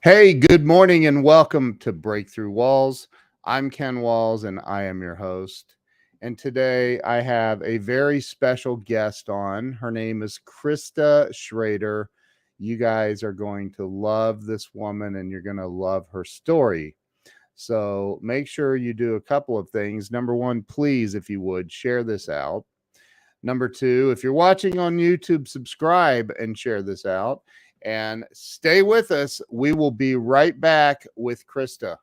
Hey, good morning and welcome to Breakthrough Walls. I'm Ken Walls and I am your host. And today I have a very special guest on. Her name is Krista Schrader. You guys are going to love this woman and you're going to love her story. So make sure you do a couple of things. Number one, please, if you would, share this out. Number two, if you're watching on YouTube, subscribe and share this out. And stay with us. We will be right back with Krista.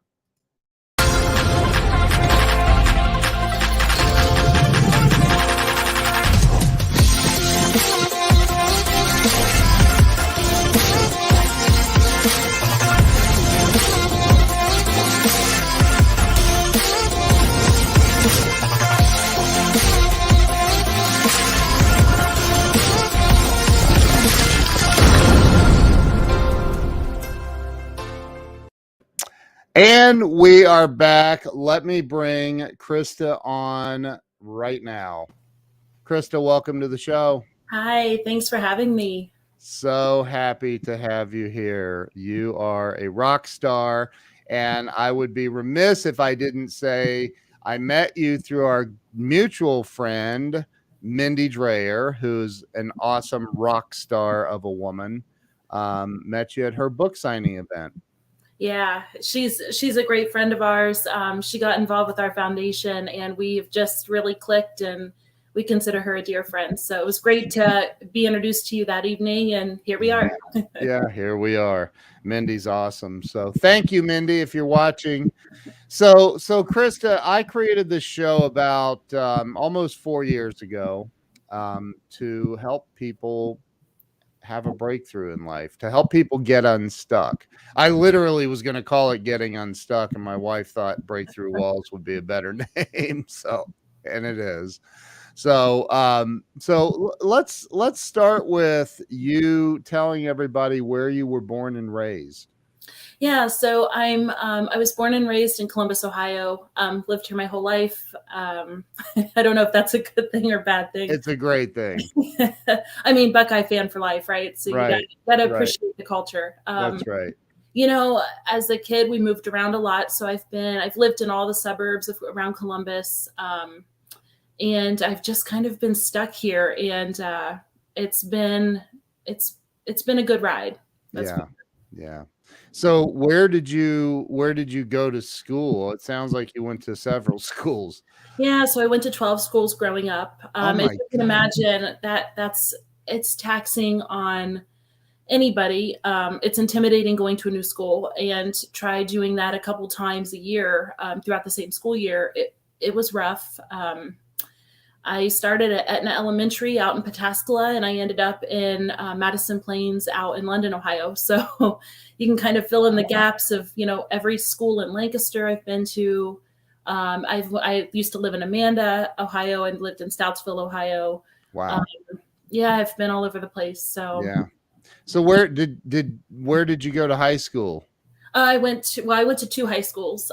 And we are back. Let me bring Krista on right now. Krista, welcome to the show. Hi, thanks for having me. So happy to have you here. You are a rock star, and I would be remiss if I didn't say I met you through our mutual friend, Mindy Dreyer, who's an awesome rock star of a woman. Met you at her book signing event. Yeah, she's a great friend of ours. She got involved with our foundation, and we've just really clicked, and we consider her a dear friend. So it was great to be introduced to you that evening, and here we are. Yeah, here we are. Mindy's awesome. So thank you, Mindy, if you're watching. So Krista, I created this show about almost 4 years ago to help people have a breakthrough in life, to help people get unstuck. I literally was going to call it Getting Unstuck, and my wife thought Breakthrough Walls would be a better name. And it is. So let's start with you telling everybody where you were born and raised. Yeah, so I was born and raised in Columbus, Ohio. Lived here my whole life. I don't know if that's a good thing or bad thing. It's a great thing. I mean, Buckeye fan for life, right? So right. You got to appreciate the culture. That's right. You know, as a kid, we moved around a lot. So I've lived in all the suburbs around Columbus, and I've just kind of been stuck here. And it's been a good ride. Yeah. So where did you go to school? It sounds like you went to several schools. Yeah, so I went to 12 schools growing up. As you can imagine, it's taxing on anybody. It's intimidating going to a new school, and try doing that a couple times a year throughout the same school year. It was rough. I started at Etna Elementary out in Pataskala, and I ended up in Madison Plains out in London, Ohio. So you can kind of fill in the gaps of, every school in Lancaster I've been to. I used to live in Amanda, Ohio, and lived in Stoutsville, Ohio. Wow. Yeah, I've been all over the place. So yeah. So where did you go to high school? I went to two high schools.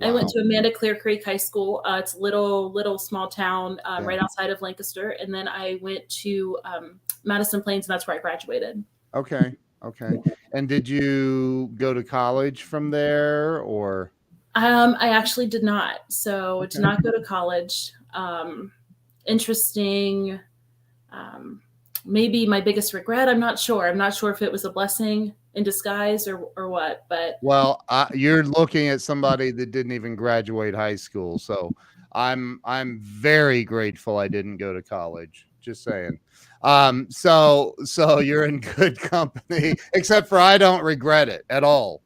I went to Amanda Clear Creek High School. It's a little small town right outside of Lancaster. And then I went to Madison Plains, and that's where I graduated. Okay. And did you go to college from there, or? I actually did not. So did not go to college. Interesting. Maybe my biggest regret. I'm not sure. I'm not sure if it was a blessing in disguise or what, but you're looking at somebody that didn't even graduate high school, so I'm very grateful I didn't go to college, just saying. So you're in good company, except for I don't regret it at all.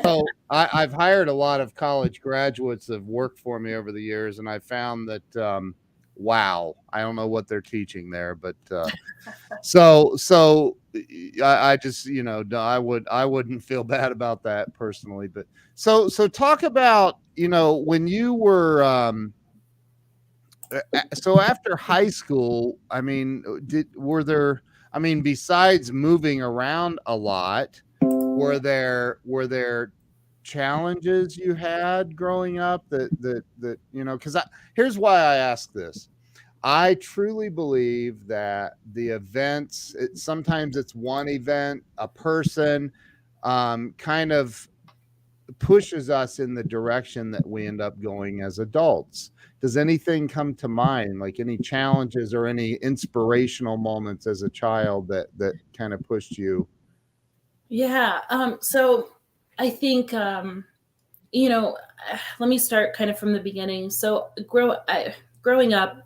So I've hired a lot of college graduates that have worked for me over the years, and I found that wow, I don't know what they're teaching there, but so I just, I wouldn't feel bad about that personally. But so talk about, when you were so after high school, I mean, besides moving around a lot, were there challenges you had growing up that because here's why I ask this. I truly believe that the events, sometimes it's one event, a person, kind of pushes us in the direction that we end up going as adults. Does anything come to mind, like any challenges or any inspirational moments as a child that kind of pushed you? Yeah. So I think, you know, let me start kind of from the beginning. So growing up,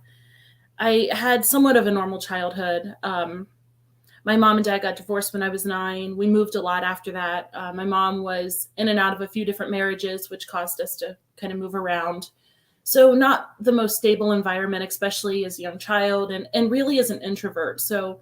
I had somewhat of a normal childhood. My mom and dad got divorced when I was 9. We moved a lot after that. My mom was in and out of a few different marriages, which caused us to kind of move around. So not the most stable environment, especially as a young child, and really as an introvert. So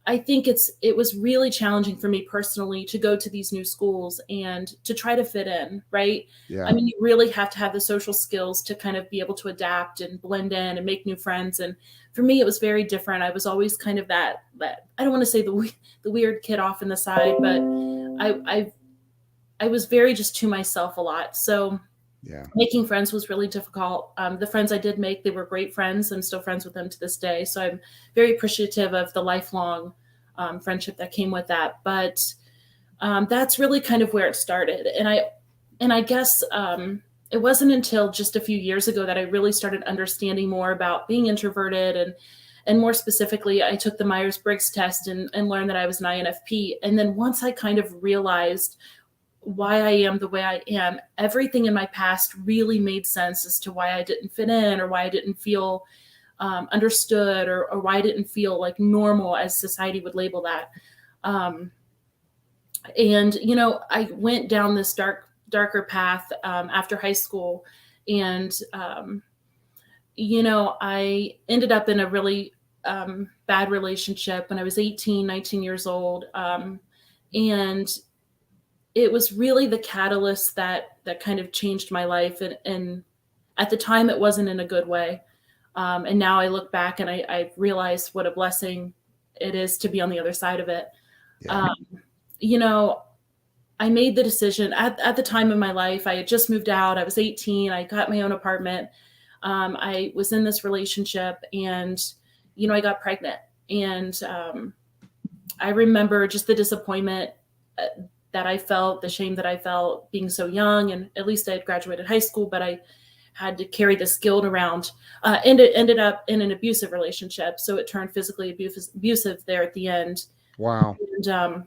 I think it was really challenging for me personally to go to these new schools and to try to fit in, right? I Yeah. mean, you really have to have the social skills to kind of be able to adapt and blend in and make new friends. And for me, it was very different. I was always kind of that I don't want to say the weird kid off in the side, but I was very just to myself a lot. So Yeah. making friends was really difficult. The friends I did make, they were great friends. I'm still friends with them to this day. So I'm very appreciative of the lifelong friendship that came with that. But that's really kind of where it started. And I guess it wasn't until just a few years ago that I really started understanding more about being introverted, and more specifically, I took the Myers-Briggs test and learned that I was an INFP. And then once I kind of realized why I am the way I am, everything in my past really made sense as to why I didn't fit in, or why I didn't feel understood, or why I didn't feel like normal, as society would label that. Um, and I went down this darker path after high school, and I ended up in a really bad relationship when I was 18, 19 years old, and it was really the catalyst that kind of changed my life. And at the time, it wasn't in a good way. And now I look back and I realize what a blessing it is to be on the other side of it. Yeah. Um, you know, I made the decision at the time in my life. I had just moved out. I was 18. I got my own apartment. I was in this relationship, and I got pregnant. And I remember just the disappointment that I felt, the shame that I felt being so young. And at least I had graduated high school, but I had to carry this guilt around. And it ended up in an abusive relationship. So it turned physically abusive there at the end. Wow. And,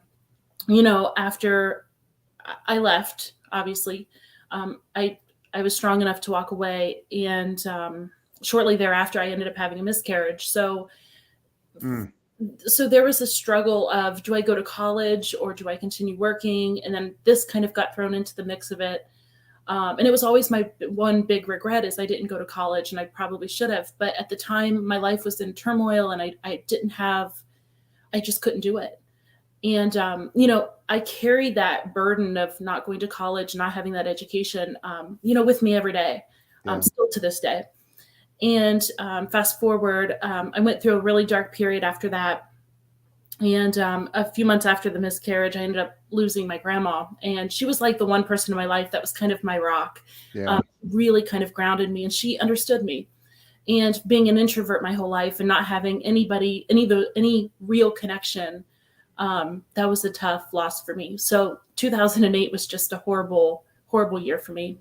after I left, obviously, I was strong enough to walk away. And shortly thereafter, I ended up having a miscarriage. So there was a struggle of, do I go to college or do I continue working? And then this kind of got thrown into the mix of it. And it was always my one big regret is I didn't go to college, and I probably should have. But at the time, my life was in turmoil, and I just couldn't do it. And, I carried that burden of not going to college, not having that education, with me every day, still to this day. And fast forward, I went through a really dark period after that. And a few months after the miscarriage, I ended up losing my grandma. And she was like the one person in my life that was kind of my rock, really kind of grounded me. And she understood me. And being an introvert my whole life and not having any real connection, that was a tough loss for me. So 2008 was just a horrible, horrible year for me.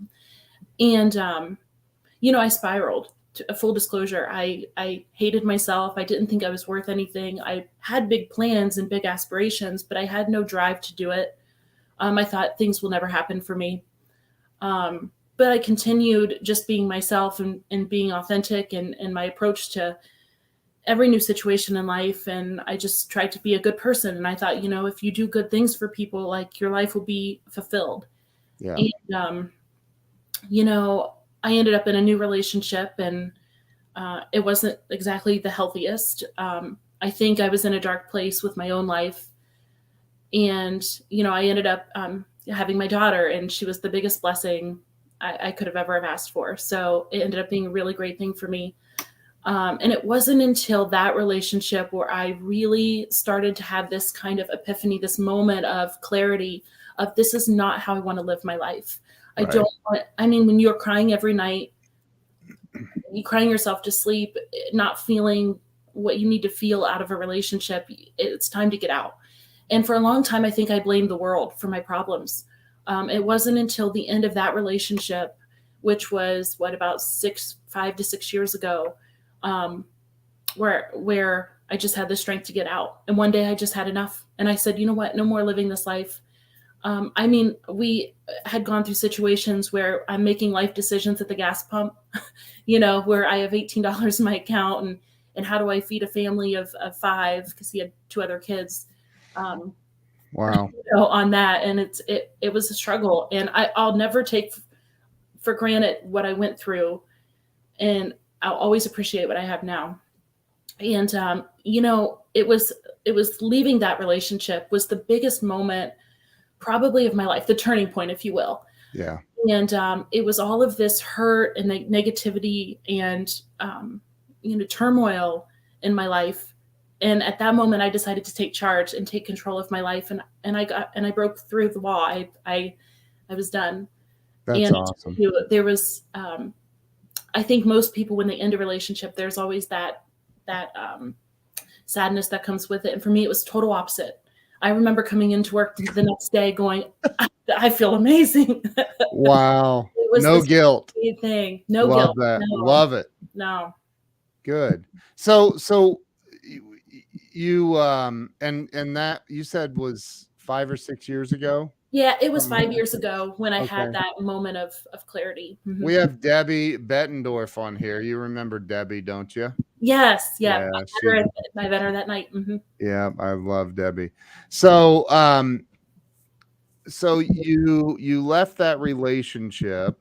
And, I spiraled. A full disclosure, I hated myself. I didn't think I was worth anything. I had big plans and big aspirations, but I had no drive to do it. I thought things will never happen for me. But I continued just being myself and being authentic and my approach to every new situation in life. And I just tried to be a good person. And I thought, if you do good things for people, like, your life will be fulfilled. Yeah. And, I ended up in a new relationship, and it wasn't exactly the healthiest. I think I was in a dark place with my own life. And, I ended up having my daughter, and she was the biggest blessing I could have ever have asked for. So it ended up being a really great thing for me. And it wasn't until that relationship where I really started to have this kind of epiphany, this moment of clarity of, this is not how I want to live my life. Right. When you're crying every night, you crying yourself to sleep, not feeling what you need to feel out of a relationship, it's time to get out. And for a long time, I think I blamed the world for my problems. It wasn't until the end of that relationship, which was what, about 5 to 6 years ago, where I just had the strength to get out. And one day I just had enough. And I said, you know what? No more living this life. I mean, we had gone through situations where I'm making life decisions at the gas pump, where I have $18 in my account, and how do I feed a family of 5, because he had 2 other kids. Wow. On that. And it was a struggle. And I'll never take for granted what I went through. And I'll always appreciate what I have now. And, it was leaving that relationship was the biggest moment probably of my life, the turning point, if you will. Yeah. And it was all of this hurt and negativity and, turmoil in my life. And at that moment, I decided to take charge and take control of my life. And I broke through the wall. I was done. That's awesome. There was, I think most people, when they end a relationship, there's always that sadness that comes with it. And for me, it was total opposite. I remember coming into work the next day going, I feel amazing. Wow. No guilt. Thing. No Love guilt. That. No. Love it. No. Good. So you and that you said was 5 or 6 years ago? Yeah, it was 5 years ago when I had that moment of clarity. Mm-hmm. We have Debbie Bettendorf on here. You remember Debbie, don't you? Yes. Yeah. I met her that night. Mm-hmm. Yeah, I love Debbie. So so you left that relationship.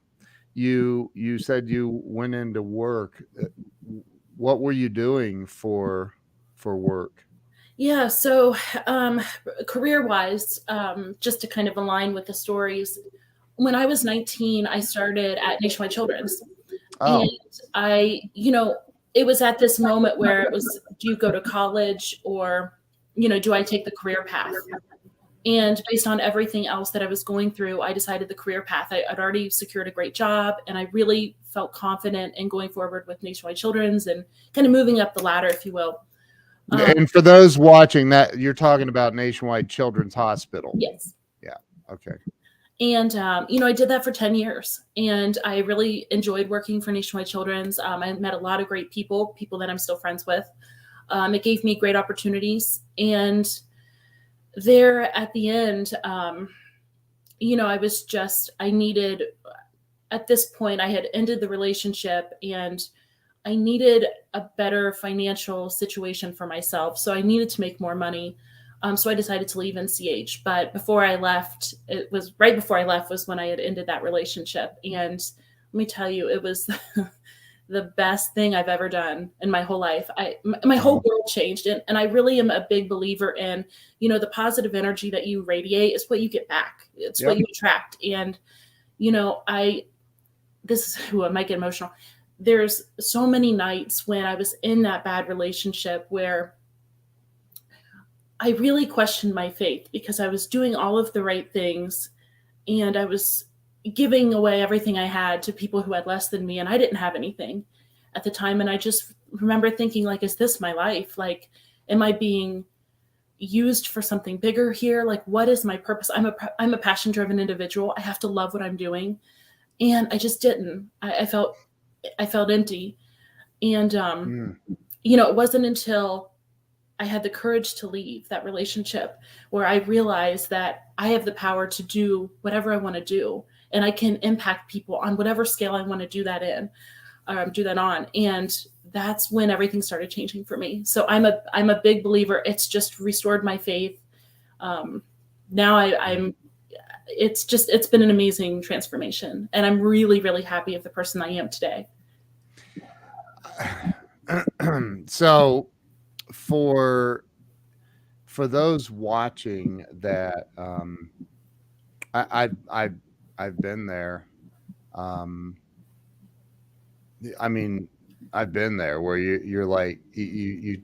You said you went into work. What were you doing for work? Yeah, so career-wise, just to kind of align with the stories, when I was 19, I started at Nationwide Children's. Oh. And it was at this moment where it was, do you go to college or, do I take the career path? And based on everything else that I was going through, I decided the career path. I'd already secured a great job, and I really felt confident in going forward with Nationwide Children's and kind of moving up the ladder, if you will. And for those watching, that you're talking about Nationwide Children's Hospital. Yes. Yeah. Okay. And, I did that for 10 years, and I really enjoyed working for Nationwide Children's. I met a lot of great people that I'm still friends with. It gave me great opportunities. And there at the end, I needed, at this point, I had ended the relationship and I needed a better financial situation for myself. So I needed to make more money. So I decided to leave NCH. But before I left, right before I left was when I had ended that relationship. And let me tell you, it was the best thing I've ever done in my whole life. My whole world changed. And I really am a big believer in, the positive energy that you radiate is what you get back. It's what you attract. And, I might get emotional. There's so many nights when I was in that bad relationship where I really questioned my faith because I was doing all of the right things and I was giving away everything I had to people who had less than me, and I didn't have anything at the time. And I just remember thinking, like, is this my life? Like, am I being used for something bigger here? Like, what is my purpose? I'm a passion-driven individual. I have to love what I'm doing. And I just didn't. I felt empty. And, it wasn't until I had the courage to leave that relationship where I realized that I have the power to do whatever I want to do. And I can impact people on whatever scale I want to do that on. And that's when everything started changing for me. So I'm a big believer. It's just restored my faith. Now it's been an amazing transformation, and I'm really, really happy of the person I am today. So for those watching that, I've been there. I mean, I've been there where you're like, you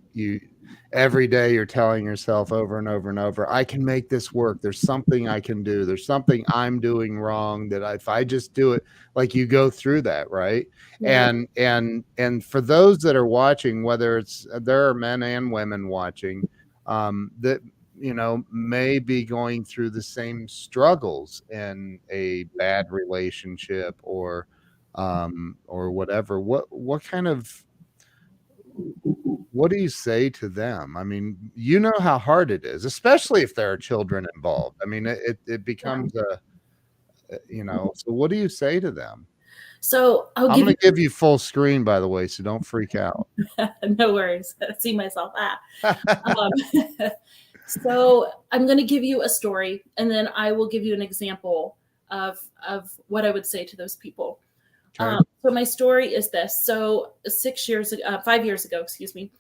every day you're telling yourself over and over and over, I can make this work. There's something I can do. There's something I'm doing wrong that if I just do it, like you go through that, right? Mhm. And for those that are watching, whether it's there are men and women watching, that may be going through the same struggles in a bad relationship or whatever. What kind of what do you say to them? I mean, you know how hard it is, especially if there are children involved. I mean, it Yeah. becomes so what do you say to them? So I'll I'm give gonna give you full screen, by the way, so don't freak out. you no worries. I see myself. Um, so I'm going to give you a story, and then I will give you an example of what I would say to those people. Okay. So my story is this. So 5 years ago, excuse me,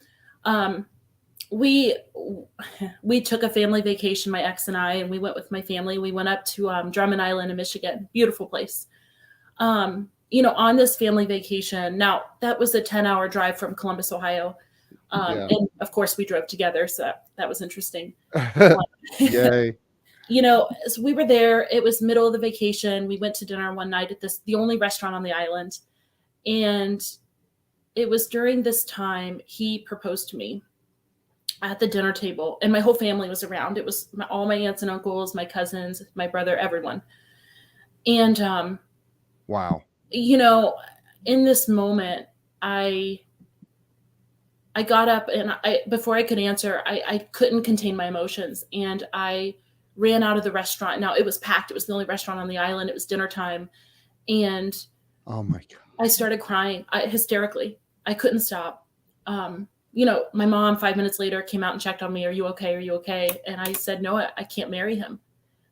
um, we took a family vacation, my ex and I, and we went with my family. We went up to Drummond Island in Michigan, beautiful place. On this family vacation, now that was a 10-hour drive from Columbus, Ohio. Yeah. And of course we drove together. So that was interesting. Yay. So we were there. It was middle of the vacation. We went to dinner one night at the only restaurant on the island. And it was during this time he proposed to me at the dinner table, and my whole family was around. It was all my aunts and uncles, my cousins, my brother, everyone. And, wow. In this moment, I got up, and before I could answer, I couldn't contain my emotions, and I ran out of the restaurant. Now it was packed. It was the only restaurant on the island. It was dinner time. And oh my God, I started crying hysterically. I couldn't stop. My mom 5 minutes later came out and checked on me. Are you okay? Are you okay? And I said, no, I can't marry him.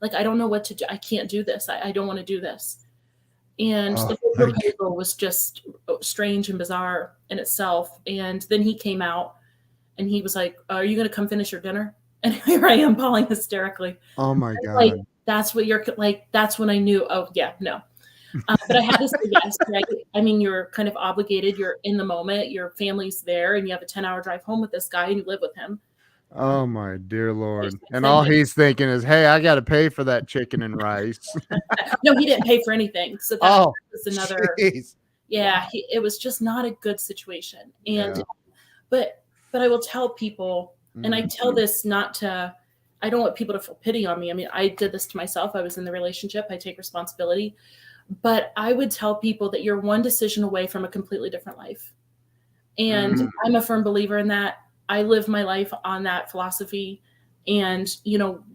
Like, I don't know what to do. I can't do this. I don't want to do this. And the whole proposal was just strange and bizarre in itself. And then he came out and he was like, are you going to come finish your dinner? And here I am bawling hysterically. oh my God. Like, that's what you're like. That's when I knew, oh yeah, no. But I had to say yes, right? I mean, you're kind of obligated. You're in the moment. Your family's there, and you have a 10-hour drive home with this guy, and you live with him. Oh my dear Lord. And all he's thinking is, hey, I got to pay for that chicken and rice. No, he didn't pay for anything. So that was another. Geez. Yeah, it was just not a good situation. And but I will tell people, and I tell this not to, I don't want people to feel pity on me. I mean, I did this to myself. I was in the relationship. I take responsibility. But I would tell people that you're one decision away from a completely different life. And I'm a firm believer in that. I live my life on that philosophy. And,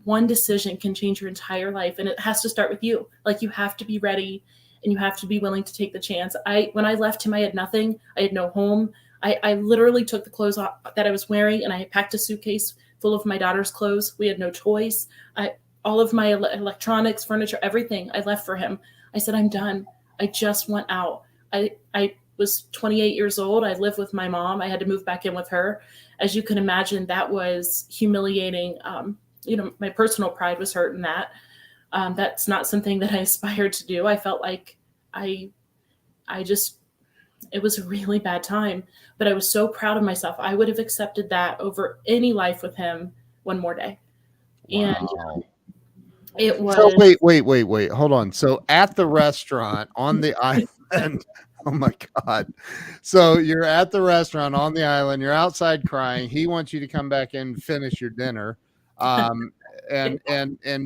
one decision can change your entire life. And it has to start with you. Like, you have to be ready and you have to be willing to take the chance. When I left him, I had nothing. I had no home. I literally took the clothes off that I was wearing, and I packed a suitcase full of my daughter's clothes. We had no toys. All of my electronics, furniture, everything I left for him. I said, I'm done. I just want out. I was 28 years old. I lived with my mom. I had to move back in with her. As you can imagine, that was humiliating. My personal pride was hurt in that. That's not something that I aspired to do. I felt like it was a really bad time, but I was so proud of myself. I would have accepted that over any life with him one more day. Wow. And it was. So wait. Hold on. So at the restaurant on the island, oh my God. So you're at the restaurant on the island, you're outside crying. He wants you to come back in and finish your dinner. And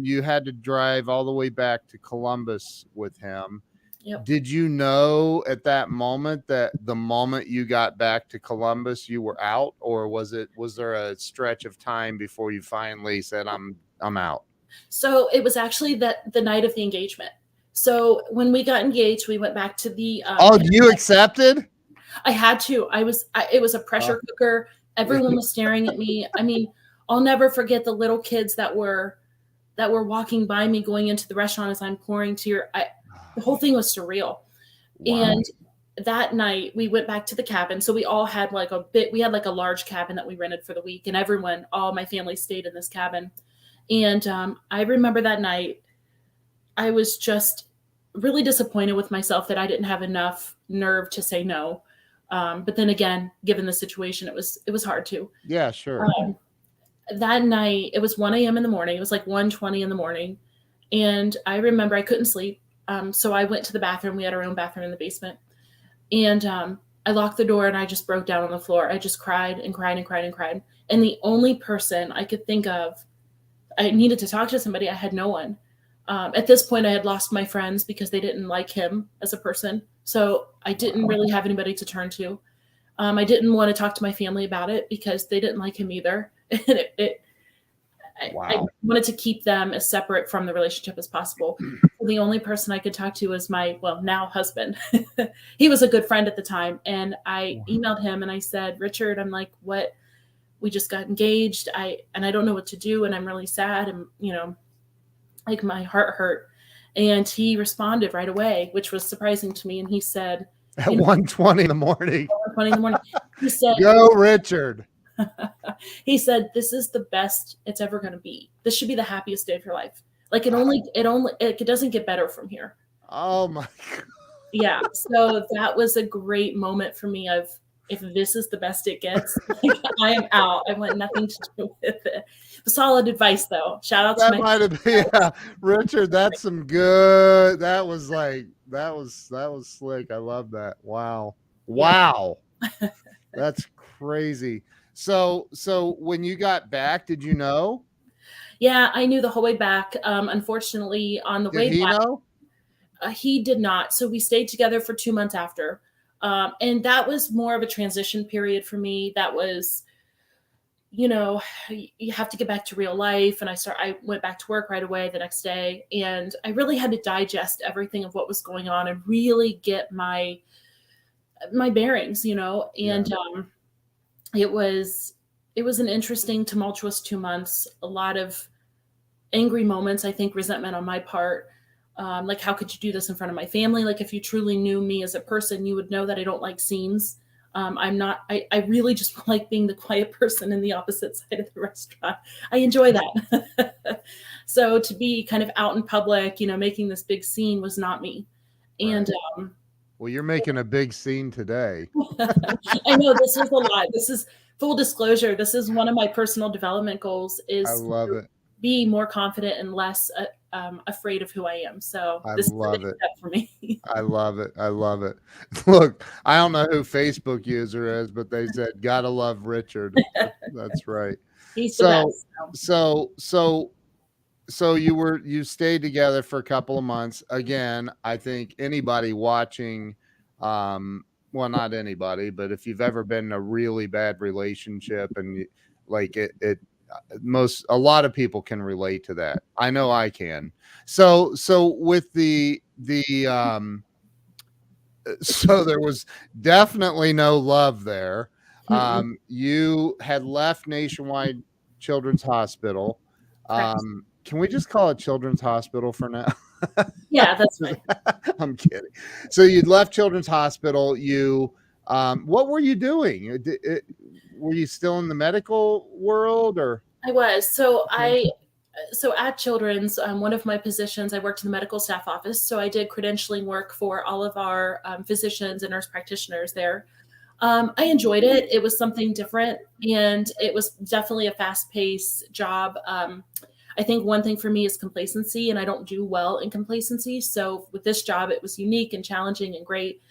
you had to drive all the way back to Columbus with him. Yep. Did you know at that moment that the moment you got back to Columbus, you were out, or was there a stretch of time before you finally said, I'm out? So it was actually the night of the engagement. So when we got engaged, we went back to the. You accepted? I had to. It was a pressure cooker. Everyone was staring at me. I mean, I'll never forget the little kids that were walking by me going into the restaurant as I'm pouring tears. The whole thing was surreal. Wow. And that night we went back to the cabin. So we all had we had a large cabin that we rented for the week, and all my family stayed in this cabin. And I remember that night, I was just really disappointed with myself that I didn't have enough nerve to say no. But then again, given the situation, it was hard to. Yeah, sure. That night, it was 1 a.m. in the morning. It was like 1:20 in the morning. And I remember I couldn't sleep. So I went to the bathroom. We had our own bathroom in the basement. And I locked the door and I just broke down on the floor. I just cried and cried and cried and cried. And the only person I could think of, I needed to talk to somebody. I had no one. At this point, I had lost my friends because they didn't like him as a person. So I didn't really have anybody to turn to. I didn't want to talk to my family about it because they didn't like him either. And I wanted to keep them as separate from the relationship as possible. So the only person I could talk to was my, well, now husband. He was a good friend at the time. And I emailed him and I said, Richard, I'm like, what? We just got engaged. I don't know what to do. And I'm really sad. And, like my heart hurt. And he responded right away, which was surprising to me. And he said, at 1:20 in the morning, 1:20 in the morning, he said, go Richard. He said, this is the best it's ever going to be. This should be the happiest day of your life. Like it doesn't get better from here. Oh my God. Yeah. So that was a great moment for me of, if this is the best it gets, like, I am out. I want nothing to do with it. Solid advice though. Shout out to might have been, yeah, Richard. That's some good. That was slick. I love that. Wow. That's crazy. So when you got back, did you know? Yeah, I knew the whole way back. Unfortunately, on the way back, he know? He did not. So we stayed together for 2 months after. And that was more of a transition period for me. That was, you have to get back to real life. And I went back to work right away the next day. And I really had to digest everything of what was going on and really get my bearings, and it was an interesting, tumultuous 2 months, a lot of angry moments, I think resentment on my part. Like, how could you do this in front of my family? Like, if you truly knew me as a person, you would know that I don't like scenes. I really just like being the quiet person in the opposite side of the restaurant. I enjoy that. So to be kind of out in public, making this big scene was not me. And, well, you're making a big scene today. I know this was a lot. This is full disclosure. This is one of my personal development goals, is I love it. Be more confident and less afraid of who I am. So this is a big step for me. I love it. Look, I don't know who Facebook user is, but they said, gotta love Richard. That's right. He's the best. So you stayed together for a couple of months. Again, I think anybody watching, well, not anybody, but if you've ever been in a really bad relationship and a lot of people can relate to that. I know I can. So with so there was definitely no love there. You had left Nationwide Children's Hospital. Can we just call it Children's Hospital for now? Yeah, that's right. I'm kidding. So you'd left Children's Hospital. What were you doing? Were you still in the medical world, or? I was. So at Children's, one of my positions, I worked in the medical staff office. So I did credentialing work for all of our physicians and nurse practitioners there. I enjoyed it. It was something different, and it was definitely a fast-paced job. I think one thing for me is complacency, and I don't do well in complacency. So with this job, it was unique and challenging and great.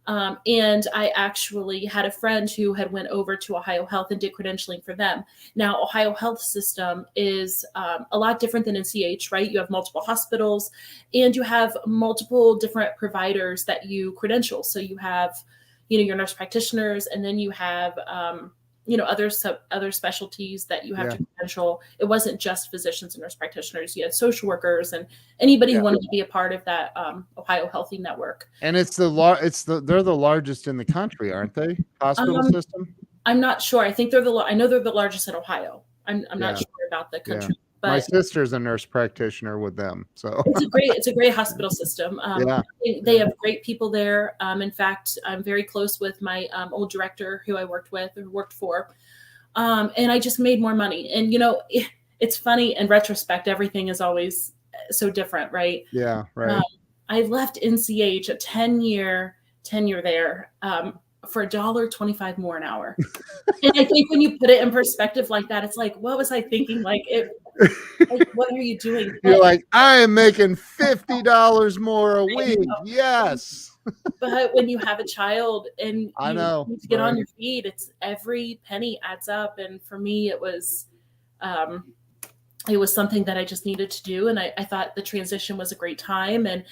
And I actually had a friend who had went over to Ohio Health and did credentialing for them. Now, Ohio Health system is a lot different than NCH, right? You have multiple hospitals and you have multiple different providers that you credential. So you have, your nurse practitioners, and then you have, other specialties that you have to credential. It wasn't just physicians and nurse practitioners. You had social workers and anybody who wanted to be a part of that Ohio Healthy Network. And they're the largest in the country, aren't they? Hospital system. I'm not sure. I think I know they're the largest in Ohio. I'm not sure about the country. But my sister's a nurse practitioner with them, so it's a great hospital system. They have great people there. In fact, I'm very close with my old director who I worked for, and I just made more money. And it's funny in retrospect. Everything is always so different, right? Yeah, right. I left NCH, a 10-year tenure there. for $1.25 more an hour. And I think when you put it in perspective like that, it's like, what was I thinking? Like, what are you doing? You're like, I am making $50 more a week. Yes. But when you have a child and I you know, need to get on your feet, it's every penny adds up. And for me, it was something that I just needed to do. And I thought the transition was a great time. And,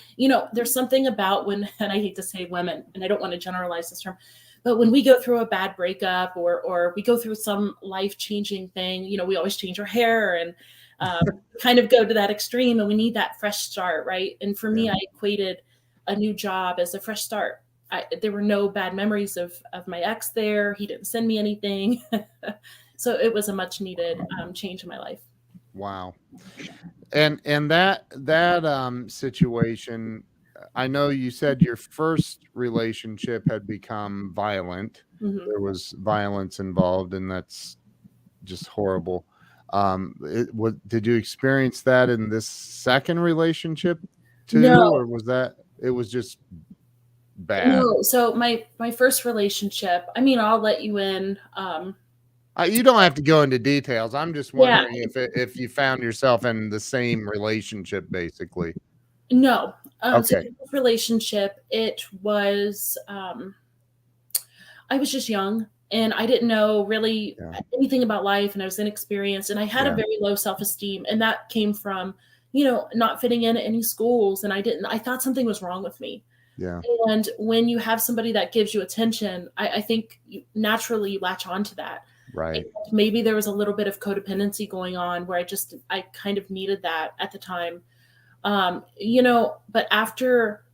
there's something about when, and I hate to say women, and I don't want to generalize this term, but when we go through a bad breakup or we go through some life-changing thing, we always change our hair and kind of go to that extreme, and we need that fresh start, right? And for me, I equated a new job as a fresh start. There were no bad memories of my ex there. He didn't send me anything. So it was a much needed change in my life. Wow. And that situation, I know you said your first relationship had become violent. Mm-hmm. There was violence involved, and that's just horrible. Did you experience that in this second relationship too? No. Or was that, it was just bad? No. So my first relationship, I'll let you in. You don't have to go into details. I'm just wondering if you found yourself in the same relationship, basically. No. Okay. So this relationship, it was, I was just young and I didn't know really anything about life, and I was inexperienced, and I had a very low self-esteem, and that came from, not fitting in at any schools. And I thought something was wrong with me. Yeah. And when you have somebody that gives you attention, I think you naturally latch onto that. Right. And maybe there was a little bit of codependency going on where I kind of needed that at the time. But after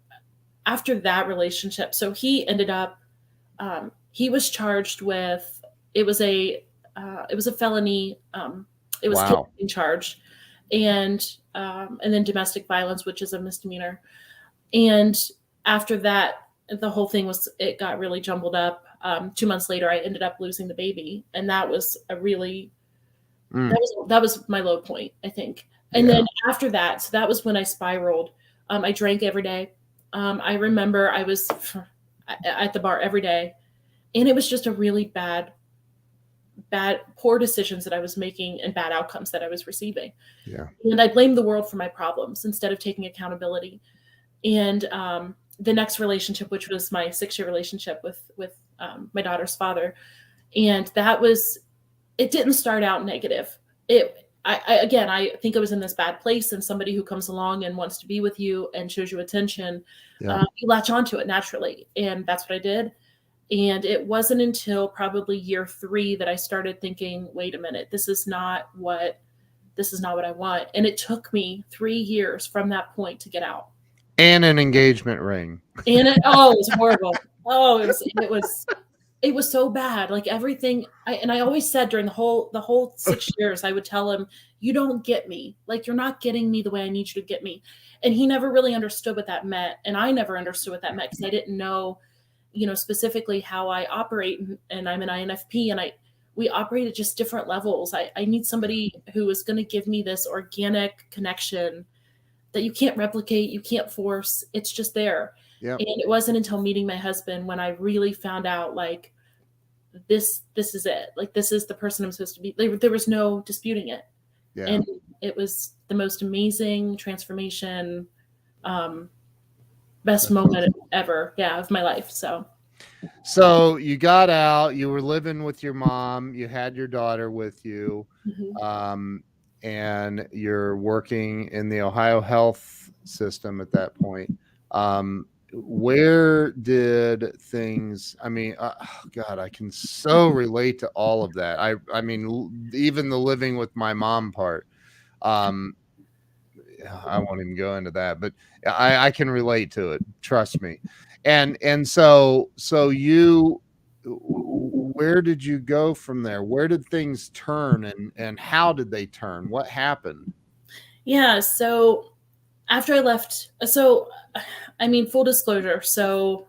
that relationship, so he ended up, he was charged with, it was a felony. It was kidnapping charge, and then domestic violence, which is a misdemeanor. And after that, the whole thing it got really jumbled up. 2 months later, I ended up losing the baby, and that was a really, that was my low point, I think. And then after that, so that was when I spiraled. I drank every day. I remember I was at the bar every day, and it was just a really poor decisions that I was making and bad outcomes that I was receiving. Yeah. And I blamed the world for my problems instead of taking accountability. And the next relationship, which was my 6-year relationship with my daughter's father, and it didn't start out negative. I think I was in this bad place, and somebody who comes along and wants to be with you and shows you attention, you latch onto it naturally. And that's what I did. And it wasn't until probably year 3 that I started thinking, wait a minute, this is not what I want. And it took me 3 years from that point to get out. And an engagement ring. And it was horrible. Oh, it was so bad. Like everything. I always said during the whole 6 years, I would tell him, you don't get me. Like, you're not getting me the way I need you to get me. And he never really understood what that meant. And I never understood what that meant, because I didn't know, specifically how I operate. And I'm an INFP, and we operate at just different levels. I need somebody who is going to give me this organic connection that you can't replicate, you can't force. It's just there. Yep. And it wasn't until meeting my husband when I really found out, like, this is it. Like, this is the person I'm supposed to be. There was no disputing it. Yeah. And it was the most amazing transformation, best moment ever, of my life. So you got out, you were living with your mom, you had your daughter with you, and you're working in the Ohio health system at that point. Where did things, God, I can so relate to all of that. I mean, even the living with my mom part, I won't even go into that, but I can relate to it. Trust me. And so you, where did you go from there? Where did things turn, and how did they turn? What happened? Yeah. So after I left, full disclosure. So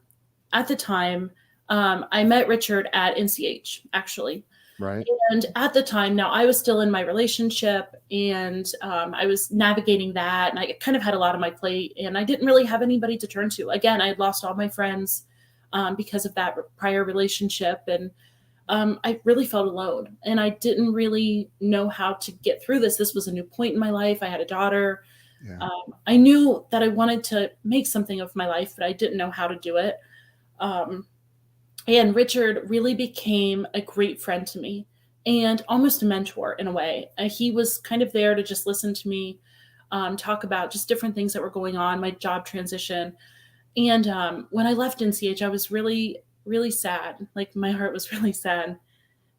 at the time, I met Richard at NCH, actually. Right. And at the time, now I was still in my relationship, and I was navigating that, and I kind of had a lot on my plate, and I didn't really have anybody to turn to. Again, I had lost all my friends. because of that prior relationship. And I really felt alone, and I didn't really know how to get through this. This was a new point in my life. I had a daughter. Yeah. I knew that I wanted to make something of my life, but I didn't know how to do it. And Richard really became a great friend to me and almost a mentor in a way. He was kind of there to just listen to me talk about just different things that were going on, my job transition. And when I left NCH, I was really, really sad. Like my heart was really sad.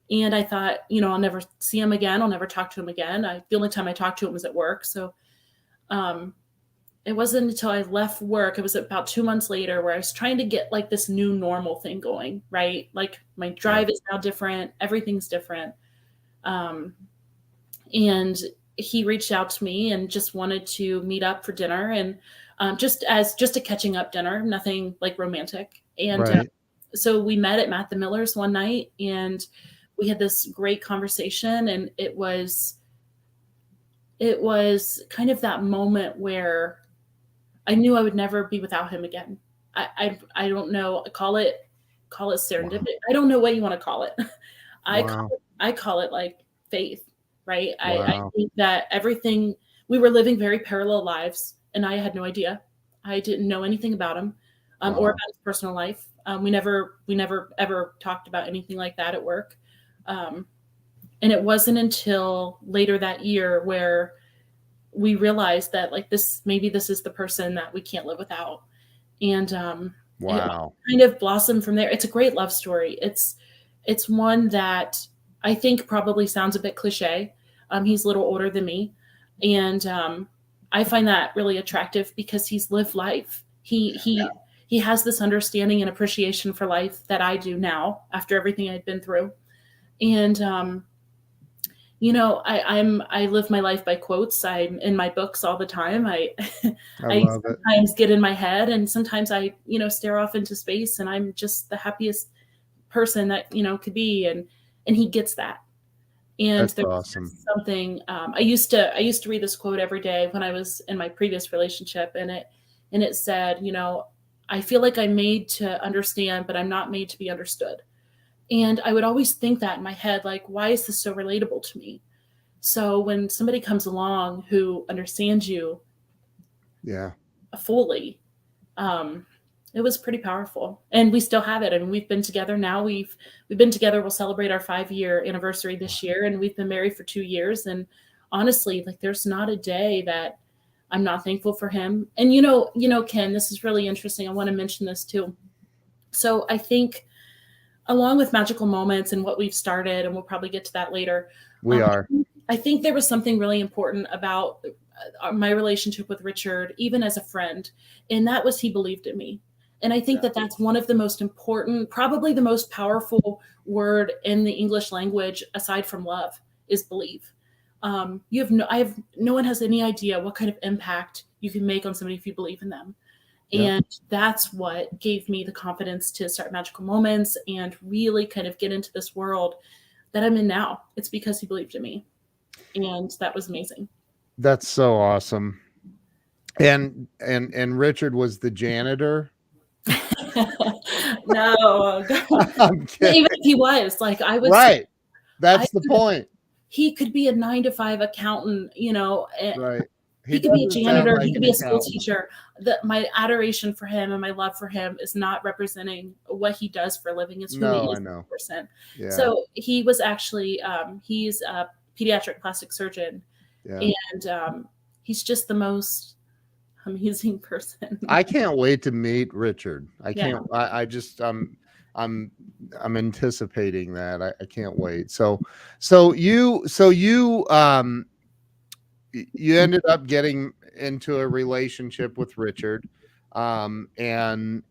And I thought, I'll never see him again. I'll never talk to him again. The only time I talked to him was at work. So it wasn't until I left work, it was about 2 months later, where I was trying to get like this new normal thing going, right? Like my drive is now different. Everything's different. And he reached out to me and just wanted to meet up for dinner, and just a catching up dinner, nothing like romantic. And so we met at Matt the Miller's one night, and we had this great conversation. And it was kind of that moment where I knew I would never be without him again. I don't know, call it serendipity. Wow. I don't know what you want to call it. I call it like faith, right? Wow. I think that everything, we were living very parallel lives, and I had no idea. I didn't know anything about him or about his personal life. We never ever talked about anything like that at work. And it wasn't until later that year where we realized that like maybe this is the person that we can't live without. And it kind of blossomed from there. It's a great love story. It's one that I think probably sounds a bit cliche. He's a little older than me. And I find that really attractive because he's lived life. He has this understanding and appreciation for life that I do now after everything I'd been through. And I live my life by quotes. I'm in my books all the time. I sometimes get in my head, and sometimes I, stare off into space, and I'm just the happiest person that, could be. And he gets that. And there's awesome. Something, I used to read this quote every day when I was in my previous relationship. And it said, I feel like I'm made to understand, but I'm not made to be understood. And I would always think that in my head, like, why is this so relatable to me? So when somebody comes along who understands you fully, it was pretty powerful. And we still have it. I mean, we've been together now. We've been together. We'll celebrate our 5-year anniversary this year. And we've been married for 2 years. And honestly, like, there's not a day that I'm not thankful for him. And, Ken, this is really interesting. I want to mention this too. So I think, along with magical moments and what we've started, and we'll probably get to that later. I think there was something really important about my relationship with Richard, even as a friend, and that was he believed in me. And I think that that's one of the most important, probably the most powerful word in the English language, aside from love, is believe. No one has any idea what kind of impact you can make on somebody if you believe in them. And that's what gave me the confidence to start Magical Moments and really kind of get into this world that I'm in now. It's because he believed in me. And that was amazing. That's so awesome. And Richard was the janitor? No. Even if he was, like, I was. Right. That's the point. He could be a 9-to-5 accountant, Right. He could be a janitor. He could be a school teacher. My adoration for him and my love for him is not representing what he does for a living. It's who he is as a person. Yeah. So he was actually, he's a pediatric plastic surgeon. Yeah. And he's just the most amazing person. I can't wait to meet Richard. I'm anticipating that. I can't wait. So you ended up getting into a relationship with Richard, and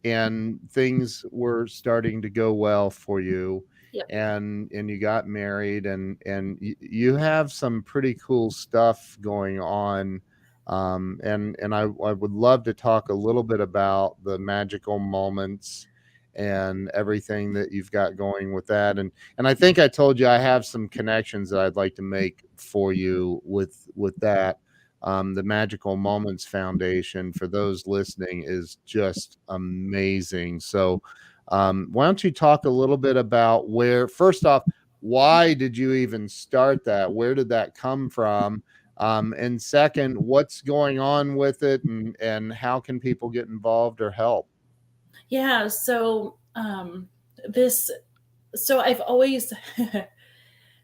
things were starting to go well for you. Yep. And you got married, and you have some pretty cool stuff going on. And I would love to talk a little bit about the magical moments and everything that you've got going with that. And I think I told you I have some connections that I'd like to make for you with that. The Magical Moments Foundation, for those listening, is just amazing. So Why don't you talk a little bit about first off, why did you even start that? Where did that come from? And second, what's going on with it, and how can people get involved or help? Yeah. So I've always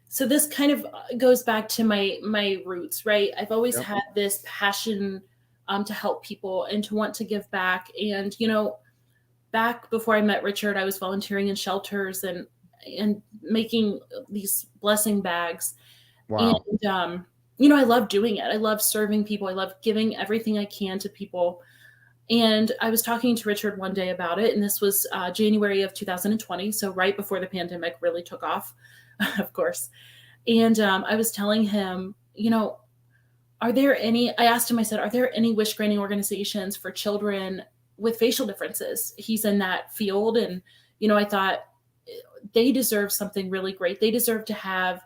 so this kind of goes back to my roots, right? I've always Yep. had this passion to help people and to want to give back. And back before I met Richard, I was volunteering in shelters and making these blessing bags. Wow. And I love doing it. I love serving people. I love giving everything I can to people. And I was talking to Richard one day about it, and this was January of 2020, so right before the pandemic really took off, of course. And I was telling him, I asked him, I said, are there any wish granting organizations for children with facial differences? He's in that field. And, I thought they deserve something really great. They deserve to have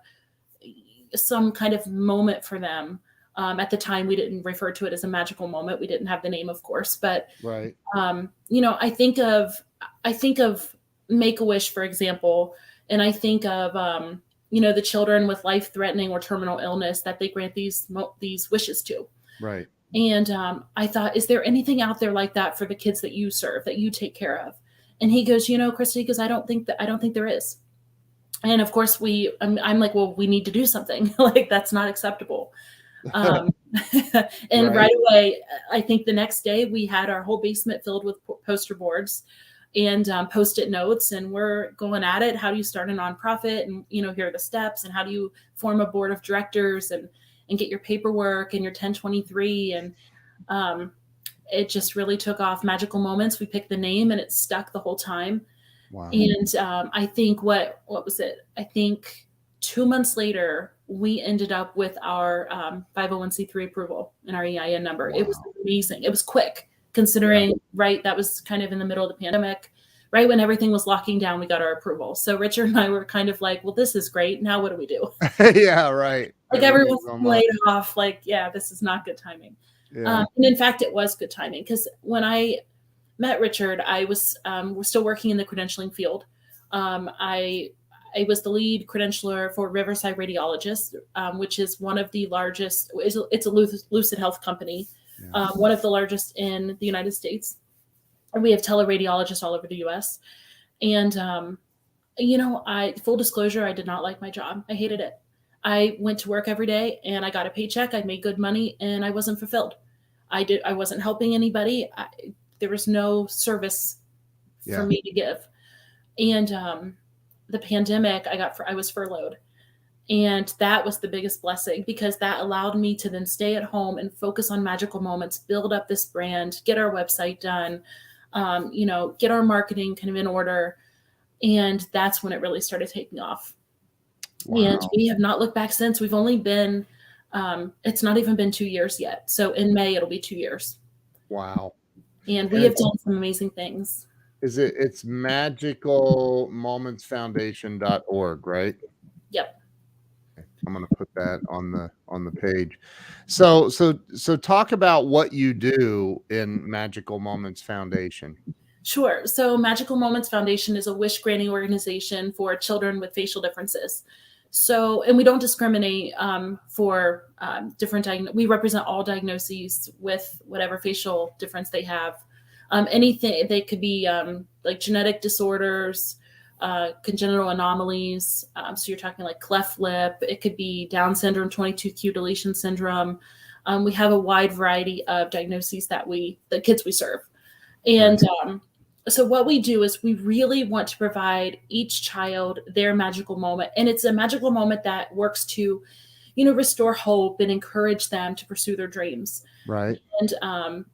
some kind of moment for them. At the time, we didn't refer to it as a magical moment. We didn't have the name, of course, but Right. I think of Make-A-Wish, for example, and I think of the children with life-threatening or terminal illness that they grant these wishes to. Right. And I thought, is there anything out there like that for the kids that you serve, that you take care of? And he goes, Krista, because I don't think there is. And of course, I'm like, well, we need to do something. Like, that's not acceptable. And right away, I think the next day we had our whole basement filled with poster boards and Post-it notes, and we're going at it. How do you start a nonprofit? And, here are the steps, and how do you form a board of directors and get your paperwork and your 1023. And it just really took off. Magical Moments. We picked the name and it stuck the whole time. Wow. And I think what was it? I think 2 months later, we ended up with our 501c3 approval and our EIN number. Wow. It was amazing. It was quick considering, right? That was kind of in the middle of the pandemic, right? When everything was locking down, we got our approval. So Richard and I were kind of like, well, this is great. Now what do we do? Yeah, right. Like everyone's laid off. Like, yeah, this is not good timing. Yeah. And in fact, it was good timing because when I met Richard, I was still working in the credentialing field. I was the lead credentialer for Riverside Radiologists, which is one of the largest. It's a Lucid Health company, one of the largest in the United States. And we have teleradiologists all over the U.S. And full disclosure, I did not like my job. I hated it. I went to work every day and I got a paycheck. I made good money and I wasn't fulfilled. I wasn't helping anybody. There was no service for me to give. And the pandemic, I was furloughed. And that was the biggest blessing because that allowed me to then stay at home and focus on Magical Moments, build up this brand, get our website done, get our marketing kind of in order. And that's when it really started taking off. Wow. And we have not looked back since. We've only been, it's not even been 2 years yet. So in May, it'll be 2 years. Wow. And we have done some amazing things. It's magicalmomentsfoundation.org, right? Yep. I'm going to put that on the page. So talk about what you do in Magical Moments Foundation. Sure. So Magical Moments Foundation is a wish granting organization for children with facial differences. So, and we don't discriminate for different we represent all diagnoses with whatever facial difference they have. Anything, they could be like genetic disorders, congenital anomalies. So you're talking like cleft lip. It could be Down syndrome, 22q deletion syndrome. We have a wide variety of diagnoses that the kids we serve. And so what we do is we really want to provide each child their magical moment. And it's a magical moment that works to, restore hope and encourage them to pursue their dreams. Right. And,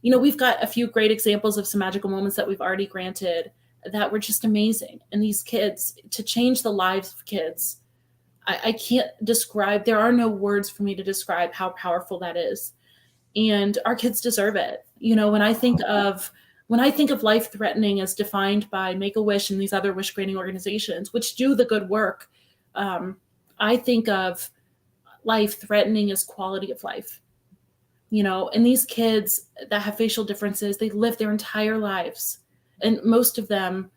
we've got a few great examples of some magical moments that we've already granted that were just amazing. And these kids, to change the lives of kids, I can't describe, there are no words for me to describe how powerful that is. And our kids deserve it. When I think of life-threatening as defined by Make-A-Wish and these other wish-granting organizations, which do the good work, I think of life-threatening as quality of life. And these kids that have facial differences, they live their entire lives. And most of them,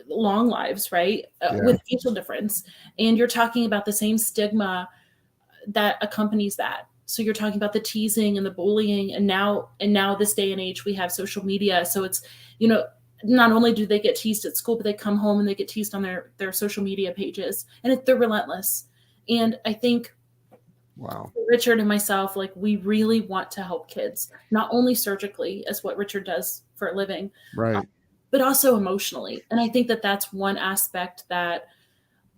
long lives, right? With facial difference. And you're talking about the same stigma that accompanies that. So you're talking about the teasing and the bullying, and now this day and age we have social media. So it's, not only do they get teased at school, but they come home and they get teased on their social media pages, and they're relentless. And I think, wow, Richard and myself, like, we really want to help kids, not only surgically as what Richard does for a living, right? But also emotionally. And I think that that's one aspect that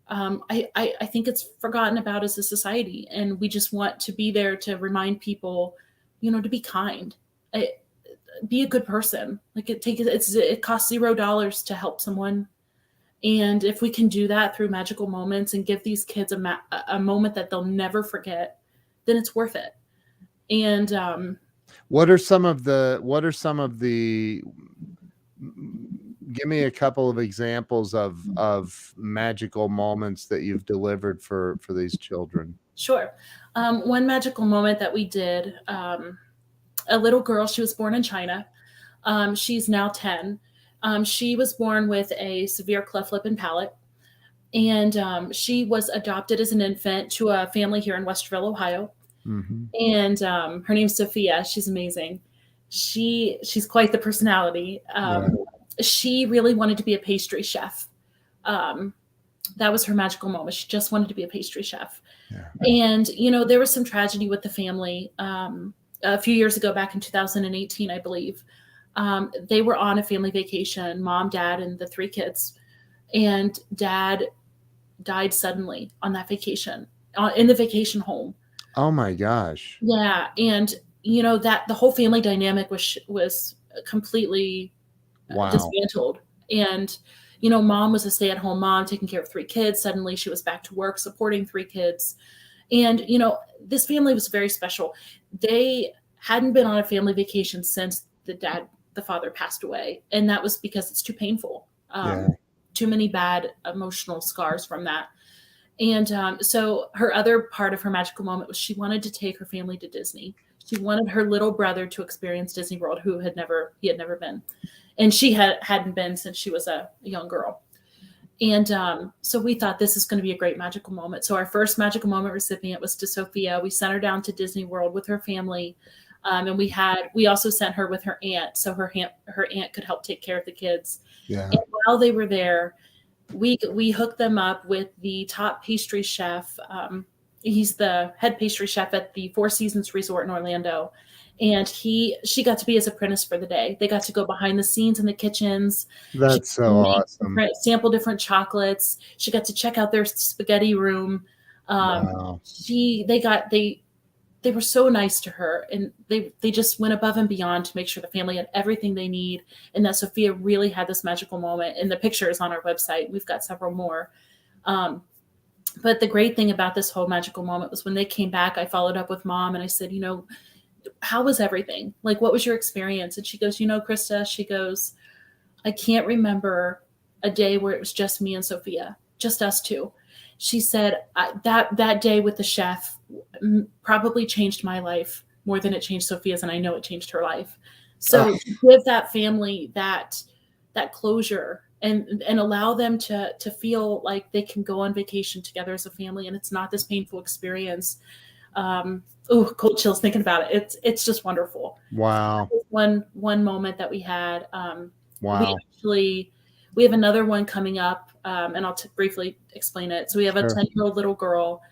I think it's forgotten about as a society. And we just want to be there to remind people, to be kind, be a good person. Like, it costs $0 to help someone. And if we can do that through magical moments and give these kids a moment that they'll never forget, then it's worth it. And what are some of the give me a couple of examples of magical moments that you've delivered for these children. Sure. One magical moment that we did, a little girl, she was born in China. She's now 10. She was born with a severe cleft lip and palate. And she was adopted as an infant to a family here in Westerville, Ohio. Mm-hmm. And her name's Sophia. She's amazing. She's quite the personality. She really wanted to be a pastry chef. That was her magical moment. She just wanted to be a pastry chef. Yeah. And, there was some tragedy with the family. A few years ago, back in 2018, I believe, they were on a family vacation, mom, dad, and the 3 kids. And dad died suddenly on that vacation, in the vacation home. Oh my gosh. Yeah. And, that the whole family dynamic was completely dismantled. And, mom was a stay-at-home mom taking care of 3 kids. Suddenly she was back to work supporting 3 kids. And, this family was very special. They hadn't been on a family vacation since the father passed away. And that was because it's too painful. Too many bad emotional scars from that. And so her other part of her magical moment was she wanted to take her family to Disney. She wanted her little brother to experience Disney World, he had never been. And she hadn't been since she was a young girl. And so we thought this is going to be a great magical moment. So our first magical moment recipient was to Sophia. We sent her down to Disney World with her family. And we also sent her with her aunt, so her aunt could help take care of the kids. Yeah. And while they were there, we hooked them up with the top pastry chef. He's the head pastry chef at the Four Seasons Resort in Orlando. And she got to be his apprentice for the day. They got to go behind the scenes in the kitchens. That's so awesome. Sample different chocolates. She got to check out their spaghetti room. Wow. They were so nice to her, and they just went above and beyond to make sure the family had everything they need, and that Sophia really had this magical moment. And the picture is on our website. We've got several more. But the great thing about this whole magical moment was when they came back, I followed up with mom and I said, how was everything? Like, what was your experience? And she goes, Krista, she goes, I can't remember a day where it was just me and Sophia, just us 2. She said that day with the chef probably changed my life more than it changed Sophia's, and I know it changed her life. So give that family that closure and allow them to feel like they can go on vacation together as a family, and it's not this painful experience. Cold chills thinking about it. It's just wonderful. Wow. One moment that we had. Wow. We have another one coming up, and I'll briefly explain it. So we have a 10-year-old little girl.